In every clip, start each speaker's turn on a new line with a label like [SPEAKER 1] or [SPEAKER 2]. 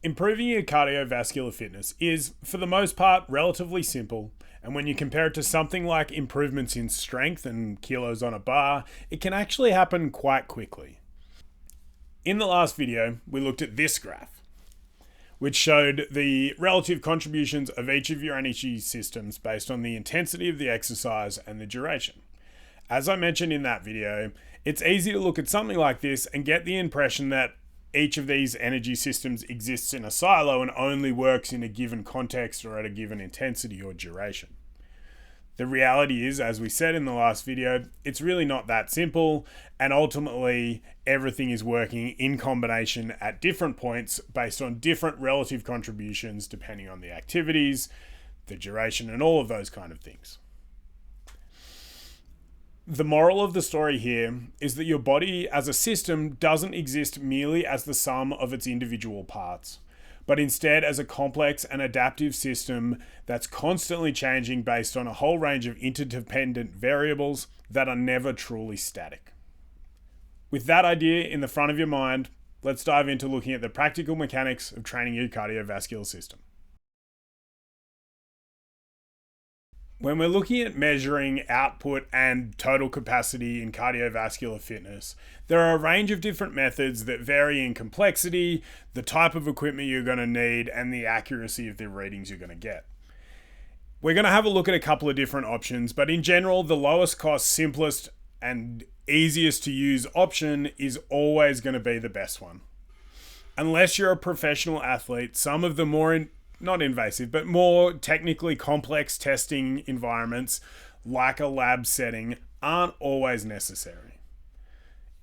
[SPEAKER 1] Improving your cardiovascular fitness is, for the most part, relatively simple, and when you compare it to something like improvements in strength and kilos on a bar, it can actually happen quite quickly. In the last video, we looked at this graph, which showed the relative contributions of each of your energy systems based on the intensity of the exercise and the duration. As I mentioned in that video, it's easy to look at something like this and get the impression that each of these energy systems exists in a silo and only works in a given context or at a given intensity or duration. The reality is, as we said in the last video, it's really not that simple, and ultimately everything is working in combination at different points based on different relative contributions depending on the activities, the duration, and all of those kind of things. The moral of the story here is that your body as a system doesn't exist merely as the sum of its individual parts, but instead as a complex and adaptive system that's constantly changing based on a whole range of interdependent variables that are never truly static. With that idea in the front of your mind, let's dive into looking at the practical mechanics of training your cardiovascular system. When we're looking at measuring output and total capacity in cardiovascular fitness, there are a range of different methods that vary in complexity, the type of equipment you're going to need, and the accuracy of the readings you're going to get. We're going to have a look at a couple of different options, but in general, the lowest cost, simplest, and easiest to use option is always going to be the best one. Unless you're a professional athlete, some of the not invasive, but more technically complex testing environments like a lab setting aren't always necessary.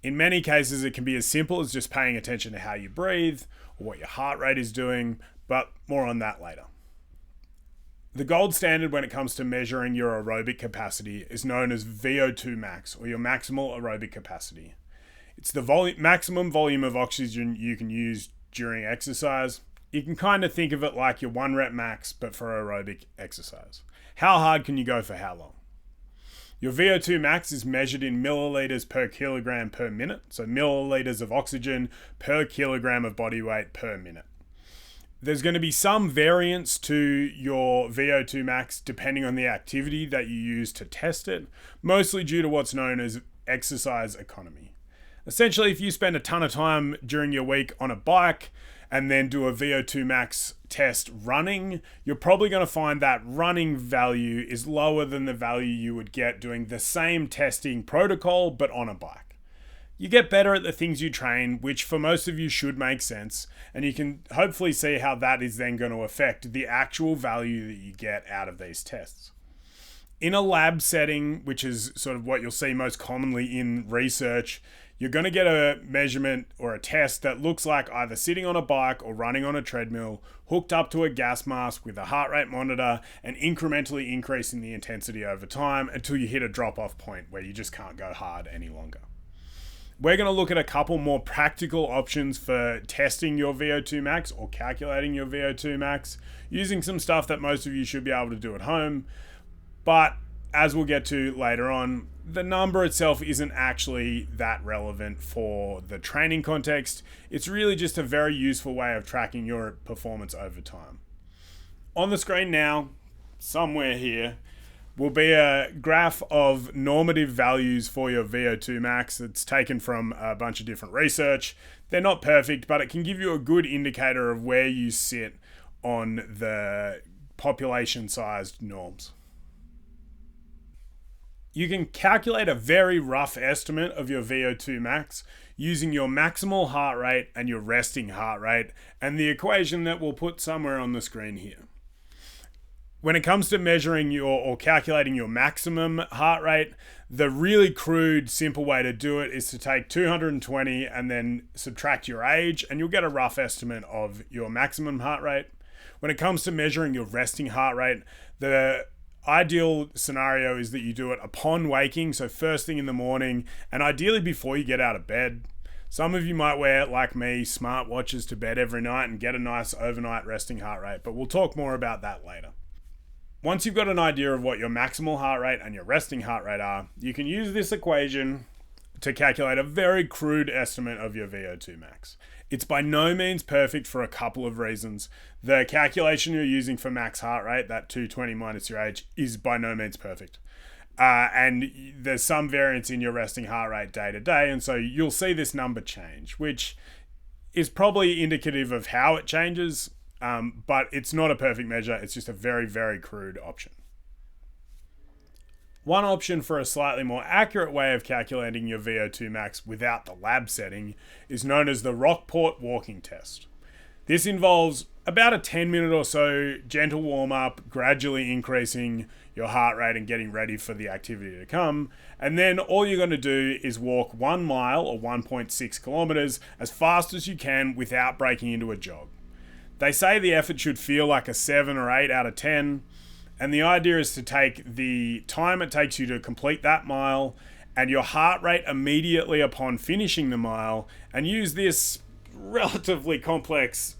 [SPEAKER 1] In many cases, it can be as simple as just paying attention to how you breathe or what your heart rate is doing, but more on that later. The gold standard when it comes to measuring your aerobic capacity is known as VO2 max, or your maximal aerobic capacity. It's the maximum volume of oxygen you can use during exercise. You can kind of think of it like your 1 rep max, but for aerobic exercise. How hard can you go for how long? Your VO2 max is measured in milliliters per kilogram per minute, so milliliters of oxygen per kilogram of body weight per minute. There's going to be some variance to your VO2 max depending on the activity that you use to test it, mostly due to what's known as exercise economy. Essentially, if you spend a ton of time during your week on a bike, and then do a VO2 max test running, you're probably going to find that running value is lower than the value you would get doing the same testing protocol, but on a bike. You get better at the things you train, which for most of you should make sense, and you can hopefully see how that is then going to affect the actual value that you get out of these tests. In a lab setting, which is sort of what you'll see most commonly in research, you're going to get a measurement or a test that looks like either sitting on a bike or running on a treadmill, hooked up to a gas mask with a heart rate monitor and incrementally increasing the intensity over time until you hit a drop-off point where you just can't go hard any longer. We're going to look at a couple more practical options for testing your VO2 max or calculating your VO2 max using some stuff that most of you should be able to do at home. But as we'll get to later on, the number itself isn't actually that relevant for the training context. It's really just a very useful way of tracking your performance over time. On the screen now, somewhere here, will be a graph of normative values for your VO2 max that's taken from a bunch of different research. They're not perfect, but it can give you a good indicator of where you sit on the population-sized norms. You can calculate a very rough estimate of your VO2 max using your maximal heart rate and your resting heart rate and the equation that we'll put somewhere on the screen here. When it comes to measuring or calculating your maximum heart rate, the really crude, simple way to do it is to take 220 and then subtract your age, and you'll get a rough estimate of your maximum heart rate. When it comes to measuring your resting heart rate, the ideal scenario is that you do it upon waking, so first thing in the morning, and ideally before you get out of bed. Some of you might wear, like me, smartwatches to bed every night and get a nice overnight resting heart rate, but we'll talk more about that later. Once you've got an idea of what your maximal heart rate and your resting heart rate are, you can use this equation to calculate a very crude estimate of your VO2 max. It's by no means perfect for a couple of reasons. The calculation you're using for max heart rate, that 220 minus your age, is by no means perfect. And there's some variance in your resting heart rate day to day, and so you'll see this number change, which is probably indicative of how it changes, but it's not a perfect measure. It's just a very, very crude option. One option for a slightly more accurate way of calculating your VO2 max without the lab setting is known as the Rockport walking test. This involves about a 10-minute or so gentle warm-up, gradually increasing your heart rate and getting ready for the activity to come. And then all you're going to do is walk 1 mile or 1.6 kilometers as fast as you can without breaking into a jog. They say the effort should feel like a 7 or 8 out of 10. And the idea is to take the time it takes you to complete that mile and your heart rate immediately upon finishing the mile, and use this relatively complex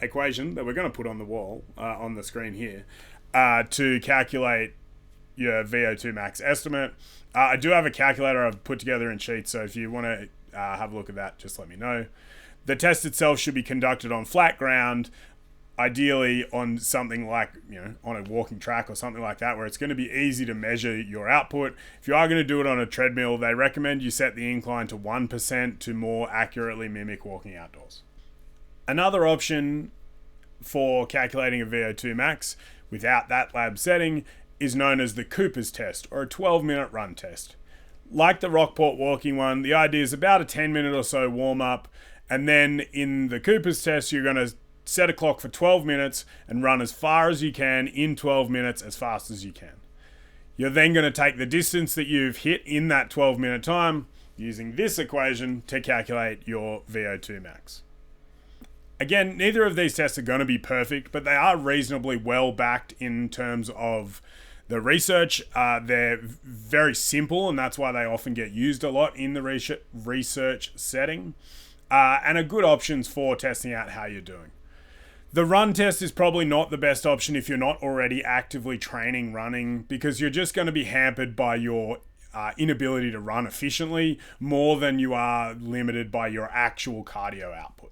[SPEAKER 1] equation that we're going to put on the wall, on the screen here, to calculate your VO2 max estimate. I do have a calculator I've put together in Sheets, so if you want to have a look at that, just let me know. The test itself should be conducted on flat ground, ideally on something like, on a walking track or something like that, where it's going to be easy to measure your output. If you are going to do it on a treadmill, they recommend you set the incline to 1% to more accurately mimic walking outdoors. Another option for calculating a VO2 max without that lab setting is known as the Cooper's test, or a 12-minute run test. Like the Rockport walking one, the idea is about a 10-minute or so warm-up, and then in the Cooper's test, you're going to set a clock for 12 minutes and run as far as you can in 12 minutes as fast as you can. You're then going to take the distance that you've hit in that 12-minute time using this equation to calculate your VO2 max. Again, neither of these tests are going to be perfect, but they are reasonably well backed in terms of the research. They're very simple, and that's why they often get used a lot in the research setting, and are good options for testing out how you're doing. The run test is probably not the best option if you're not already actively training running, because you're just going to be hampered by your inability to run efficiently more than you are limited by your actual cardio output.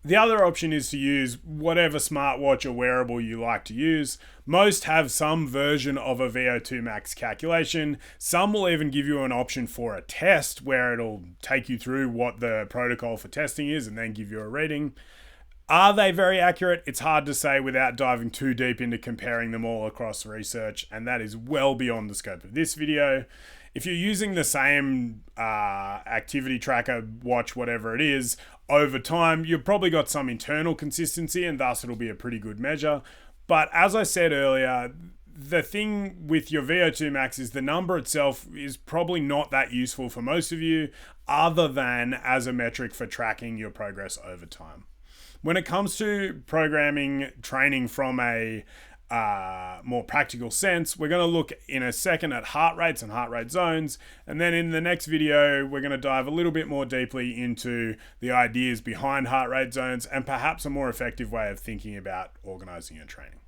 [SPEAKER 1] The other option is to use whatever smartwatch or wearable you like to use. Most have some version of a VO2 max calculation. Some will even give you an option for a test where it'll take you through what the protocol for testing is and then give you a reading. Are they very accurate? It's hard to say without diving too deep into comparing them all across research, and that is well beyond the scope of this video. If you're using the same activity tracker, watch, whatever it is, over time, you've probably got some internal consistency, and thus it'll be a pretty good measure. But as I said earlier, the thing with your VO2 max is the number itself is probably not that useful for most of you, other than as a metric for tracking your progress over time. When it comes to programming training from a more practical sense, we're going to look in a second at heart rates and heart rate zones. And then in the next video, we're going to dive a little bit more deeply into the ideas behind heart rate zones and perhaps a more effective way of thinking about organizing your training.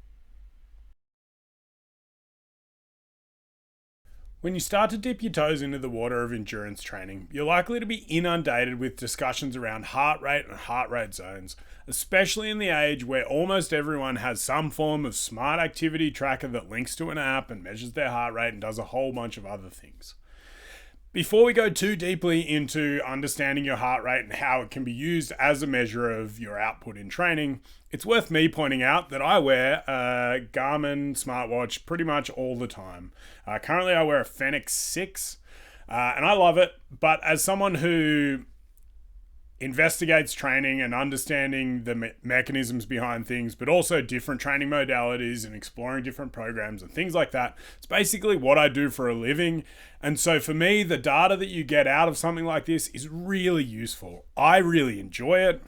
[SPEAKER 1] When you start to dip your toes into the water of endurance training, you're likely to be inundated with discussions around heart rate and heart rate zones, especially in the age where almost everyone has some form of smart activity tracker that links to an app and measures their heart rate and does a whole bunch of other things. Before we go too deeply into understanding your heart rate and how it can be used as a measure of your output in training, it's worth me pointing out that I wear a Garmin smartwatch pretty much all the time. Currently I wear a Fenix 6 and I love it, but as someone who investigates training and understanding the mechanisms behind things, but also different training modalities and exploring different programs and things like that. It's basically what I do for a living. And so for me, the data that you get out of something like this is really useful. I really enjoy it,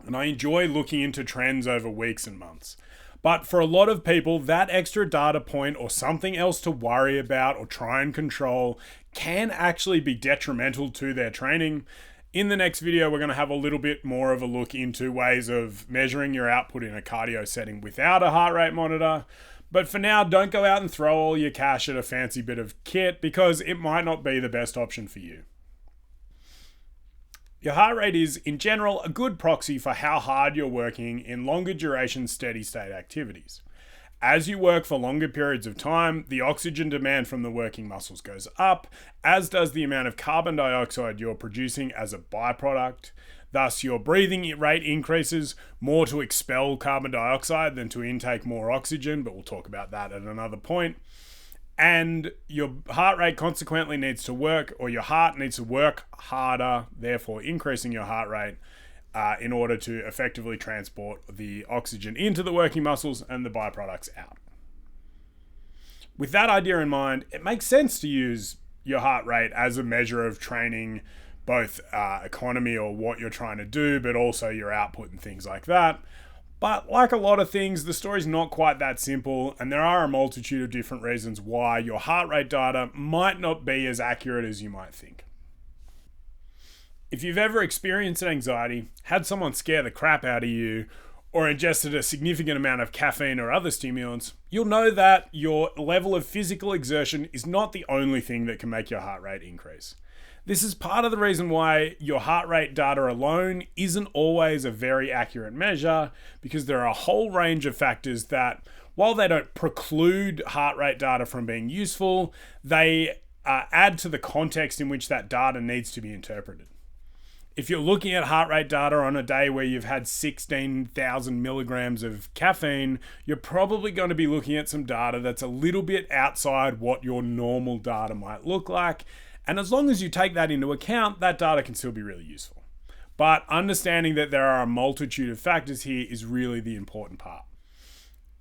[SPEAKER 1] and I enjoy looking into trends over weeks and months. But for a lot of people, that extra data point or something else to worry about or try and control can actually be detrimental to their training. In the next video, we're going to have a little bit more of a look into ways of measuring your output in a cardio setting without a heart rate monitor. But for now, don't go out and throw all your cash at a fancy bit of kit because it might not be the best option for you. Your heart rate is, in general, a good proxy for how hard you're working in longer duration steady state activities. As you work for longer periods of time, the oxygen demand from the working muscles goes up, as does the amount of carbon dioxide you're producing as a byproduct. Thus, your breathing rate increases, more to expel carbon dioxide than to intake more oxygen, but we'll talk about that at another point. And your heart rate consequently needs to work, or your heart needs to work harder, therefore increasing your heart rate in order to effectively transport the oxygen into the working muscles and the byproducts out. With that idea in mind, it makes sense to use your heart rate as a measure of training both economy or what you're trying to do, but also your output and things like that. But like a lot of things, the story's not quite that simple, and there are a multitude of different reasons why your heart rate data might not be as accurate as you might think. If you've ever experienced anxiety, had someone scare the crap out of you, or ingested a significant amount of caffeine or other stimulants, you'll know that your level of physical exertion is not the only thing that can make your heart rate increase. This is part of the reason why your heart rate data alone isn't always a very accurate measure, because there are a whole range of factors that, while they don't preclude heart rate data from being useful, they add to the context in which that data needs to be interpreted. If you're looking at heart rate data on a day where you've had 16,000 milligrams of caffeine, you're probably going to be looking at some data that's a little bit outside what your normal data might look like. And as long as you take that into account, that data can still be really useful. But understanding that there are a multitude of factors here is really the important part.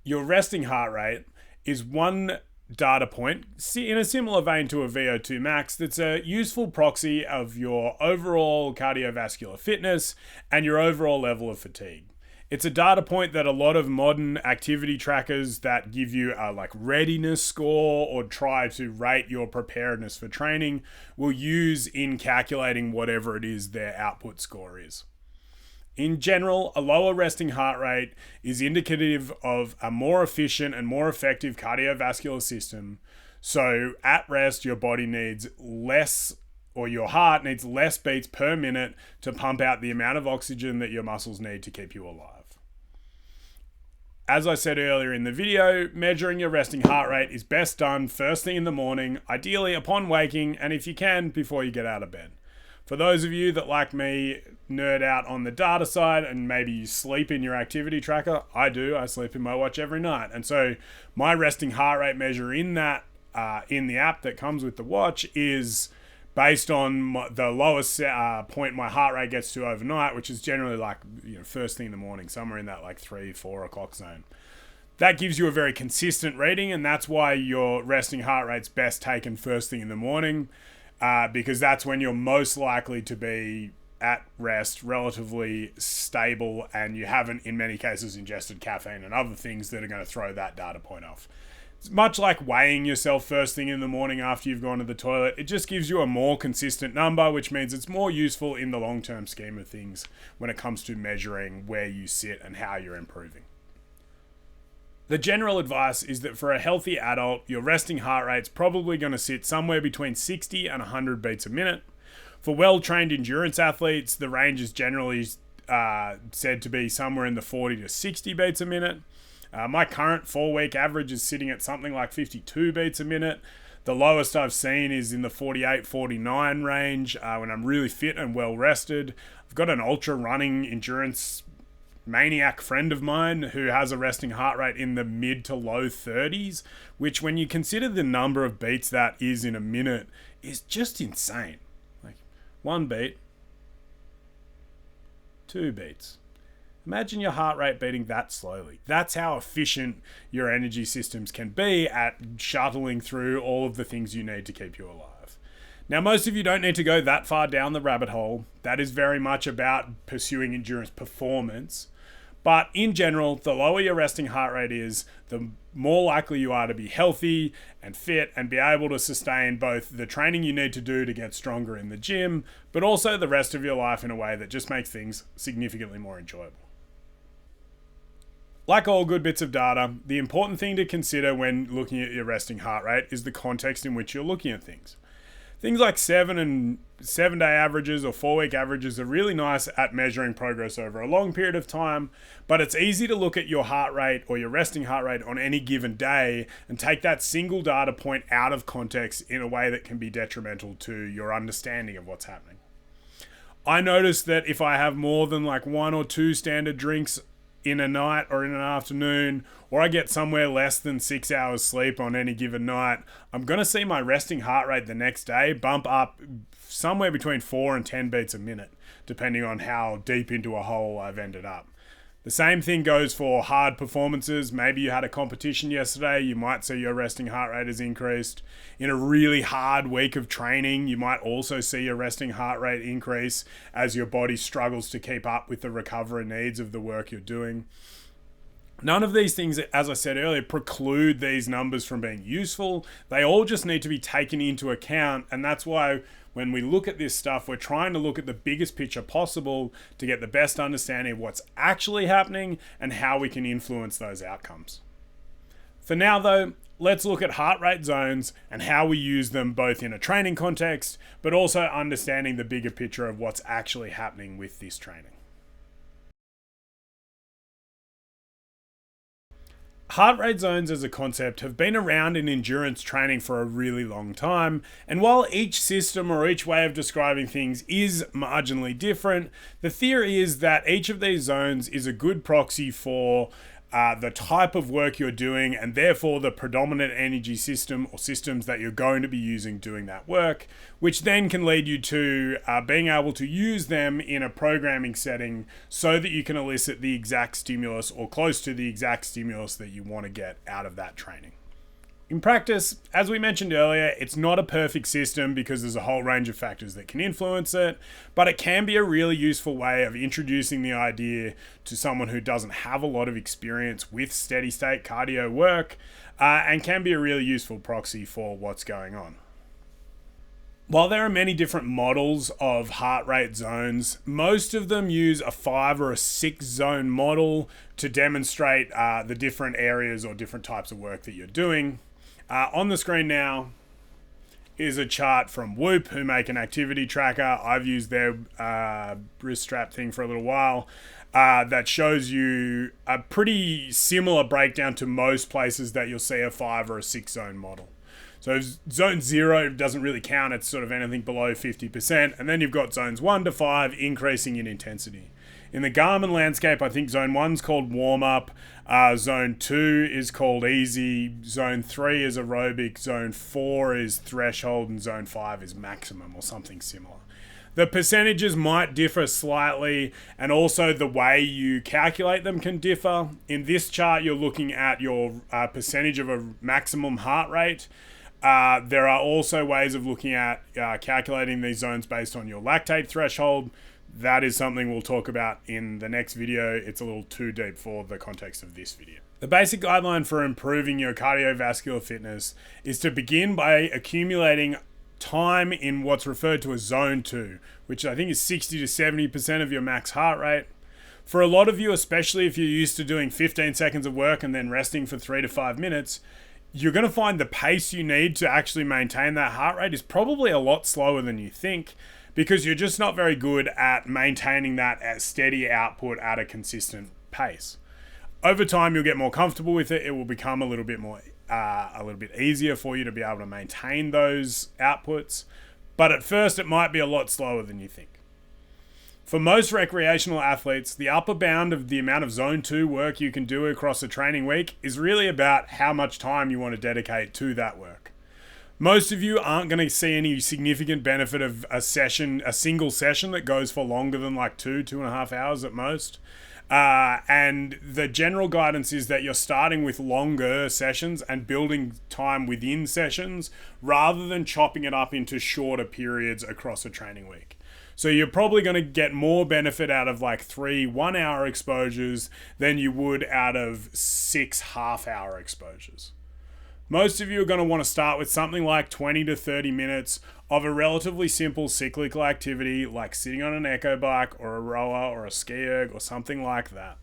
[SPEAKER 1] Your resting heart rate is one data point, in a similar vein to a VO2 max, that's a useful proxy of your overall cardiovascular fitness and your overall level of fatigue. It's a data point that a lot of modern activity trackers that give you a readiness score or try to rate your preparedness for training will use in calculating whatever it is their output score is. In general, a lower resting heart rate is indicative of a more efficient and more effective cardiovascular system. So at rest, your body needs less, or your heart needs less beats per minute to pump out the amount of oxygen that your muscles need to keep you alive. As I said earlier in the video, measuring your resting heart rate is best done first thing in the morning, ideally upon waking, and if you can, before you get out of bed. For those of you that, like me, nerd out on the data side and maybe you sleep in your activity tracker, I do. I sleep in my watch every night. And so my resting heart rate measure in that in the app that comes with the watch is based on the lowest point my heart rate gets to overnight, which is generally first thing in the morning, somewhere in that 3-4 o'clock zone. That gives you a very consistent reading, and that's why your resting heart rate's best taken first thing in the morning. Because that's when you're most likely to be at rest, relatively stable, and you haven't, in many cases, ingested caffeine and other things that are going to throw that data point off. It's much like weighing yourself first thing in the morning after you've gone to the toilet. It just gives you a more consistent number, which means it's more useful in the long-term scheme of things when it comes to measuring where you sit and how you're improving. The general advice is that for a healthy adult, your resting heart rate's probably going to sit somewhere between 60 and 100 beats a minute. For well-trained endurance athletes, the range is generally said to be somewhere in the 40 to 60 beats a minute. My current 4-week average is sitting at something like 52 beats a minute. The lowest I've seen is in the 48, 49 range when I'm really fit and well rested. I've got an ultra running endurance maniac friend of mine who has a resting heart rate in the mid to low 30s, which when you consider the number of beats that is in a minute is just insane. 1 beat, 2 beats. Imagine your heart rate beating that slowly. That's how efficient your energy systems can be at shuttling through all of the things you need to keep you alive. Now, most of you don't need to go that far down the rabbit hole. That is very much about pursuing endurance performance. But in general, the lower your resting heart rate is, the more likely you are to be healthy and fit and be able to sustain both the training you need to do to get stronger in the gym, but also the rest of your life in a way that just makes things significantly more enjoyable. Like all good bits of data, the important thing to consider when looking at your resting heart rate is the context in which you're looking at things. Things like 7-day averages or 4-week averages are really nice at measuring progress over a long period of time, but it's easy to look at your heart rate or your resting heart rate on any given day and take that single data point out of context in a way that can be detrimental to your understanding of what's happening. I notice that if I have more than like 1 or 2 standard drinks in a night or in an afternoon, or I get somewhere less than 6 hours sleep on any given night, I'm going to see my resting heart rate the next day bump up somewhere between 4 and 10 beats a minute, depending on how deep into a hole I've ended up. The same thing goes for hard performances. Maybe you had a competition yesterday, you might see your resting heart rate has increased. In a really hard week of training, you might also see your resting heart rate increase as your body struggles to keep up with the recovery needs of the work you're doing. None of these things, as I said earlier, preclude these numbers from being useful. They all just need to be taken into account, and that's why when we look at this stuff, we're trying to look at the biggest picture possible to get the best understanding of what's actually happening and how we can influence those outcomes. For now though, let's look at heart rate zones and how we use them both in a training context, but also understanding the bigger picture of what's actually happening with this training. Heart rate zones as a concept have been around in endurance training for a really long time, and while each system or each way of describing things is marginally different, the theory is that each of these zones is a good proxy for the type of work you're doing and therefore the predominant energy system or systems that you're going to be using doing that work, which then can lead you to being able to use them in a programming setting so that you can elicit the exact stimulus or close to the exact stimulus that you want to get out of that training. In practice, as we mentioned earlier, it's not a perfect system because there's a whole range of factors that can influence it, but it can be a really useful way of introducing the idea to someone who doesn't have a lot of experience with steady state cardio work, and can be a really useful proxy for what's going on. While there are many different models of heart rate zones, most of them use a 5 or a 6 zone model to demonstrate the different areas or different types of work that you're doing. On the screen now is a chart from Whoop, who make an activity tracker. I've used their wrist strap thing for a little while. That shows you a pretty similar breakdown to most places that you'll see a 5 or a 6 zone model. So zone 0 doesn't really count. It's sort of anything below 50%. And then you've got zones 1 to 5 increasing in intensity. In the Garmin landscape, I think zone 1's called warm up. Zone 2 is called easy. Zone 3 is aerobic. Zone 4 is threshold. And zone 5 is maximum or something similar. The percentages might differ slightly, and also the way you calculate them can differ. In this chart, you're looking at your percentage of a maximum heart rate. There are also ways of looking at calculating these zones based on your lactate threshold. That is something we'll talk about in the next video. It's a little too deep for the context of this video. The basic guideline for improving your cardiovascular fitness is to begin by accumulating time in what's referred to as zone 2, which I think is 60 to 70% of your max heart rate. For a lot of you, especially if you're used to doing 15 seconds of work and then resting for 3 to 5 minutes, you're going to find the pace you need to actually maintain that heart rate is probably a lot slower than you think, because you're just not very good at maintaining that at steady output at a consistent pace. Over time, you'll get more comfortable with it. It will become a little bit easier for you to be able to maintain those outputs. But at first, it might be a lot slower than you think. For most recreational athletes, the upper bound of the amount of zone 2 work you can do across a training week is really about how much time you want to dedicate to that work. Most of you aren't going to see any significant benefit of a single session that goes for longer than like 2.5 hours at most. And the general guidance is that you're starting with longer sessions and building time within sessions rather than chopping it up into shorter periods across a training week. So you're probably going to get more benefit out of like 3 1-hour exposures than you would out of 6 half-hour exposures. Most of you are going to want to start with something like 20 to 30 minutes of a relatively simple cyclical activity like sitting on an echo bike or a rower or a ski erg or something like that.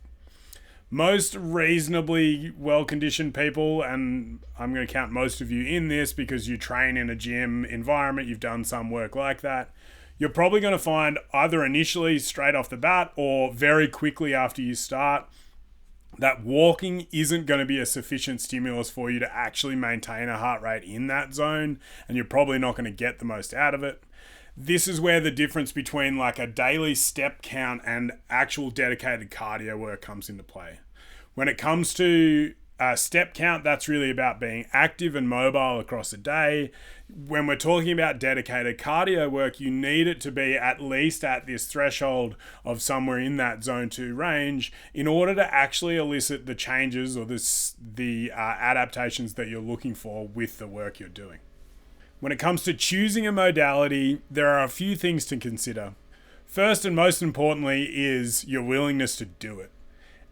[SPEAKER 1] Most reasonably well-conditioned people, and I'm going to count most of you in this because you train in a gym environment, you've done some work like that, you're probably going to find either initially straight off the bat or very quickly after you start that walking isn't going to be a sufficient stimulus for you to actually maintain a heart rate in that zone, and you're probably not going to get the most out of it. This is where the difference between like a daily step count and actual dedicated cardio work comes into play. When it comes to step count, that's really about being active and mobile across a day. When we're talking about dedicated cardio work, you need it to be at least at this threshold of somewhere in that zone 2 range in order to actually elicit the changes or the adaptations that you're looking for with the work you're doing. When it comes to choosing a modality, there are a few things to consider. First and most importantly is your willingness to do it.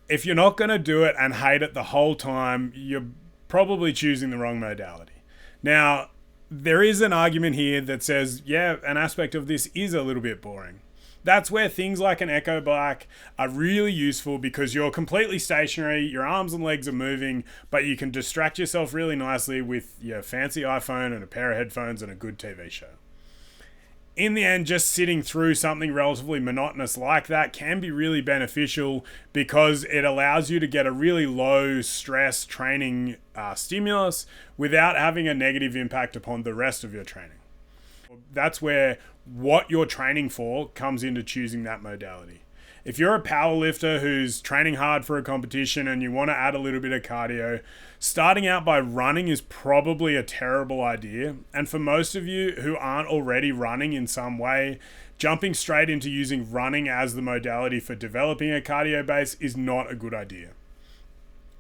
[SPEAKER 1] If you're not going to do it and hate it the whole time, you're probably choosing the wrong modality. Now, there is an argument here that says, yeah, an aspect of this is a little bit boring. That's where things like an echo bike are really useful because you're completely stationary, your arms and legs are moving, but you can distract yourself really nicely with your fancy iPhone and a pair of headphones and a good TV show. In the end, just sitting through something relatively monotonous like that can be really beneficial because it allows you to get a really low stress training stimulus without having a negative impact upon the rest of your training. That's where what you're training for comes into choosing that modality. If you're a powerlifter who's training hard for a competition and you want to add a little bit of cardio, starting out by running is probably a terrible idea. And for most of you who aren't already running in some way, jumping straight into using running as the modality for developing a cardio base is not a good idea.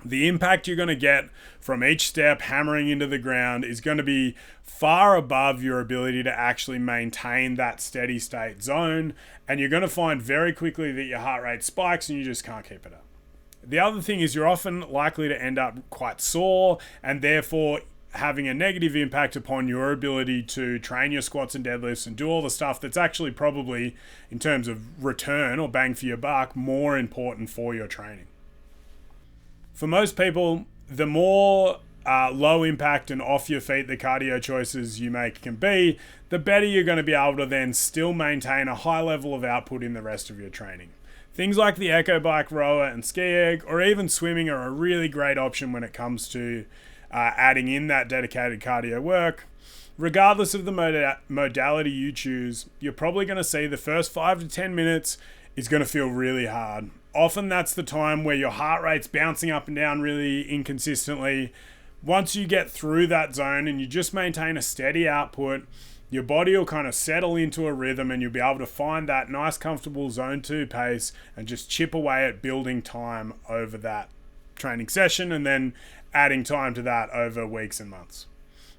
[SPEAKER 1] The impact you're going to get from each step hammering into the ground is going to be far above your ability to actually maintain that steady state zone, and you're going to find very quickly that your heart rate spikes and you just can't keep it up. The other thing is you're often likely to end up quite sore and therefore having a negative impact upon your ability to train your squats and deadlifts and do all the stuff that's actually probably, in terms of return or bang for your buck, more important for your training. For most people, the more low impact and off your feet the cardio choices you make can be, the better you're going to be able to then still maintain a high level of output in the rest of your training. Things like the Echo Bike rower and ski egg or even swimming are a really great option when it comes to adding in that dedicated cardio work. Regardless of the modality you choose, you're probably going to see the first 5 to 10 minutes is going to feel really hard. Often that's the time where your heart rate's bouncing up and down really inconsistently. Once you get through that zone and you just maintain a steady output, your body will kind of settle into a rhythm and you'll be able to find that nice comfortable zone 2 pace and just chip away at building time over that training session and then adding time to that over weeks and months.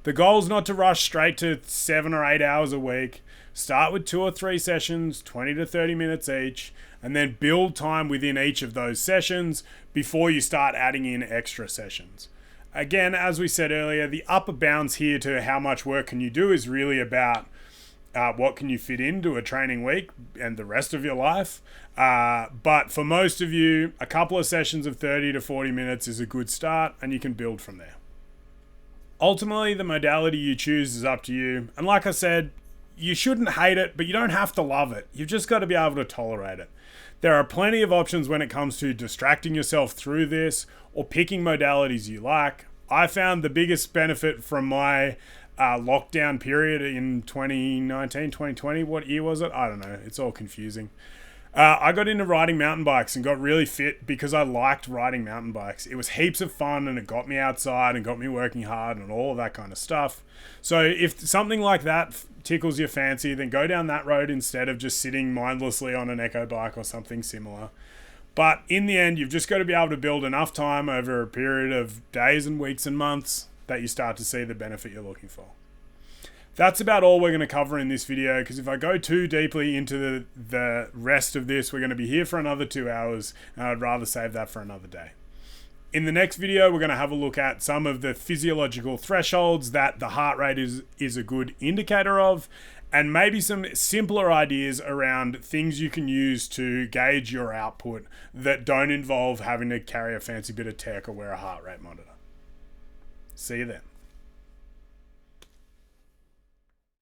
[SPEAKER 1] The goal is not to rush straight to 7 or 8 hours a week. Start with 2 or 3 sessions, 20 to 30 minutes each, and then build time within each of those sessions before you start adding in extra sessions. Again, as we said earlier, the upper bounds here to how much work can you do is really about what can you fit into a training week and the rest of your life. But for most of you, a couple of sessions of 30 to 40 minutes is a good start and you can build from there. Ultimately, the modality you choose is up to you. And like I said, you shouldn't hate it, but you don't have to love it. You've just got to be able to tolerate it. There are plenty of options when it comes to distracting yourself through this or picking modalities you like. I found the biggest benefit from my lockdown period in 2019, 2020. What year was it? I don't know. It's all confusing. I got into riding mountain bikes and got really fit because I liked riding mountain bikes. It was heaps of fun and it got me outside and got me working hard and all of that kind of stuff. So if something like that tickles your fancy, then go down that road instead of just sitting mindlessly on an echo bike or something similar. But in the end, you've just got to be able to build enough time over a period of days and weeks and months that you start to see the benefit you're looking for. That's about all we're going to cover in this video, because if I go too deeply into the rest of this, we're going to be here for another 2 hours, and I'd rather save that for another day. In the next video, we're going to have a look at some of the physiological thresholds that the heart rate is a good indicator of, and maybe some simpler ideas around things you can use to gauge your output that don't involve having to carry a fancy bit of tech or wear a heart rate monitor. See you then.